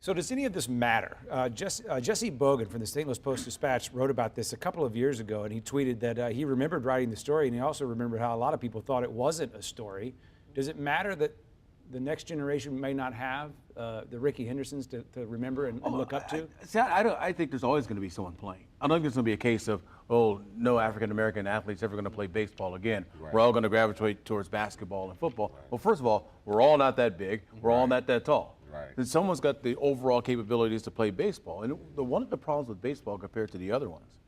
So does any of this matter? Jesse Bogan from the St. Louis Post-Dispatch wrote about this a couple of years ago, and he tweeted that he remembered writing the story, and he also remembered how a lot of people thought it wasn't a story. Does it matter that the next generation may not have the Ricky Hendersons to remember and look up to? I think there's always going to be someone playing. I don't think it's going to be a case of, oh, no African-American athletes ever going to play baseball again. Right. We're all going to gravitate towards basketball and football. Right. Well, first of all, we're all not that big. We're all not that tall. Right. And someone's got the overall capabilities to play baseball. And one of the problems with baseball compared to the other ones,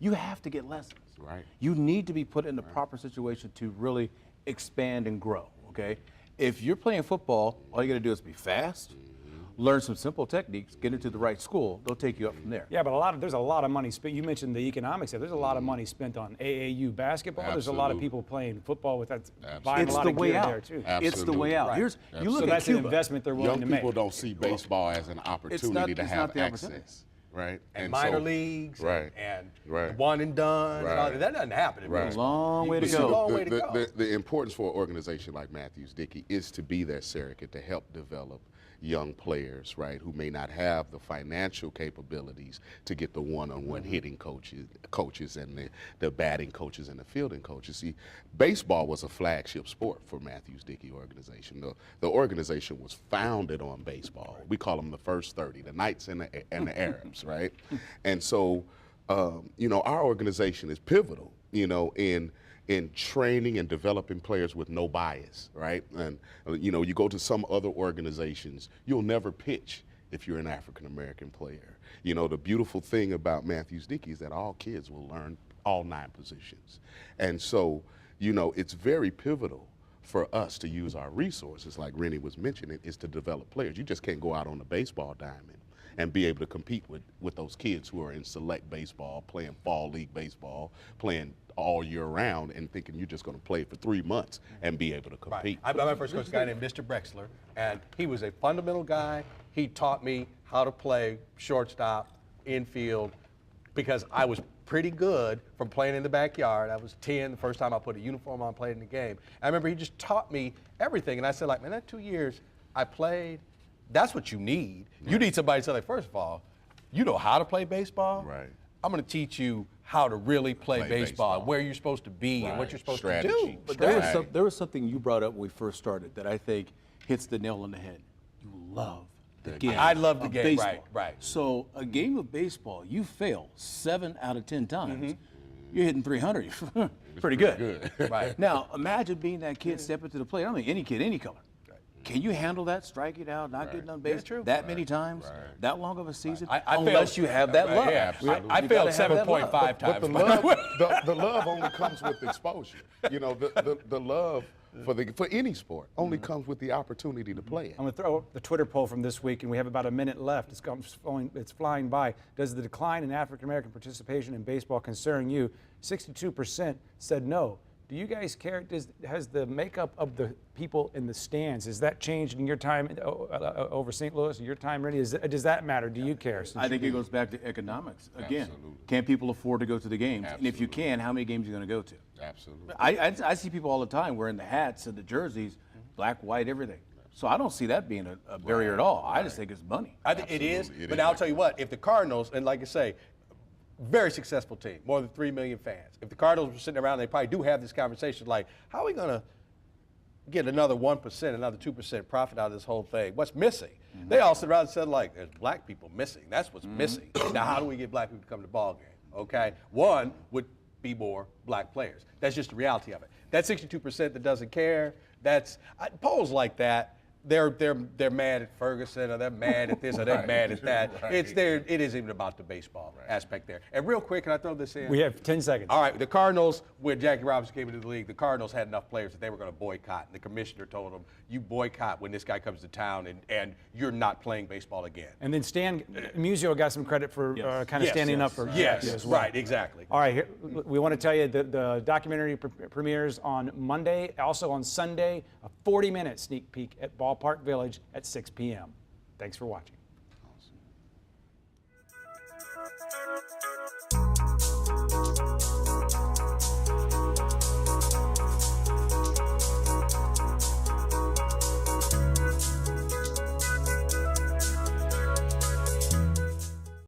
you have to get lessons. Right. You need to be put in the proper situation to really expand and grow, okay? If you're playing football, all you got to do is be fast, learn some simple techniques, get into the right school. They'll take you up from there. Yeah, but there's a lot of money spent. You mentioned the economics there. There's a lot of money spent on AAU basketball. Absolutely. There's a lot of people playing football with that. Buying a lot of gear there too. It's the way out. Right. You look so at that's Cuba. an investment they're willing to make. Young people don't see baseball as an opportunity to have access. Right. And minor leagues and right. one and done. And all that. That doesn't happen. Right. Long way to go. The importance for an organization like Matthews-Dickey is to be that surrogate to help develop young players, right, who may not have the financial capabilities to get the one-on-one hitting coaches and the batting coaches and the fielding coaches. See, baseball was a flagship sport for Matthews-Dickey organization. The organization was founded on baseball. We call them the first 30, the Knights and the Arabs, right? And so, you know, our organization is pivotal, you know, in training and developing players with no bias, right? And, you know, you go to some other organizations, you'll never pitch if you're an African-American player. You know, the beautiful thing about Matthews-Dickey is that all kids will learn all 9 positions. And so, you know, it's very pivotal for us to use our resources, like Rennie was mentioning, is to develop players. You just can't go out on the baseball diamond and be able to compete with those kids who are in select baseball, playing fall league baseball, playing all year round, and thinking you're just going to play for 3 months and be able to compete. Right. I first coached a guy named Mr. Brexler, and he was a fundamental guy. He taught me how to play shortstop, infield, because I was pretty good from playing in the backyard. I was 10 the first time I put a uniform on, played in the game. I remember he just taught me everything, and I said, like, man, that 2 years I played, that's what you need. You need somebody to say, like, first of all, you know how to play baseball. Right. I'm going to teach you how to really play baseball, where you're supposed to be and what you're supposed to do. But there was something you brought up when we first started that I think hits the nail on the head. You love the game. I love the game, baseball. Right. So a game of baseball, you fail 7 out of 10 times. You're hitting 300. Pretty good. Right. Now, imagine being that kid stepping to the plate. I mean, any kid, any color. Can you handle that, strike it out, not getting on base that many times, that long of a season? Unless you have that love. Yeah, I failed 7.5 times. But the love only comes with exposure. You know, the love for any sport only comes with the opportunity to play it. I'm going to throw the Twitter poll from this week, and we have about a minute left. It's flying by. Does the decline in African-American participation in baseball concern you? 62% said no. Do you guys care? Has the makeup of the people in the stands, has that changed in your time over St. Louis, your time, Rennie? Does that matter? Do you care? I think it goes back to economics. Again, Absolutely. Can people afford to go to the games? Absolutely. And if you can, how many games are you going to go to? Absolutely. I see people all the time wearing the hats and the jerseys, black, white, everything. So I don't see that being a barrier at all. I just think it's money. I think it is, but I'll tell you what, if the Cardinals, and like I say, very successful team, more than 3 million fans. If the Cardinals were sitting around, they probably do have this conversation like, how are we going to get another 1%, another 2% profit out of this whole thing? What's missing? They all sit around and said, like, there's black people missing. That's what's missing. Now, how do we get black people to come to the ball game? Okay? One would be more black players. That's just the reality of it. That 62% that doesn't care, polls like that, they're mad at Ferguson, or they're mad at this, or they're mad at that. It isn't even about the baseball aspect there. And real quick, can I throw this in? We have 10 seconds. All right, the Cardinals, when Jackie Robinson came into the league, the Cardinals had enough players that they were going to boycott. And the commissioner told them, you boycott when this guy comes to town, and you're not playing baseball again. And then Stan Musial got some credit for kind of standing up for as well. Right, exactly. All right, we want to tell you the documentary premieres on Monday, also on Sunday, a 40-minute sneak peek at Ballpark Village at 6 p.m. Thanks for watching.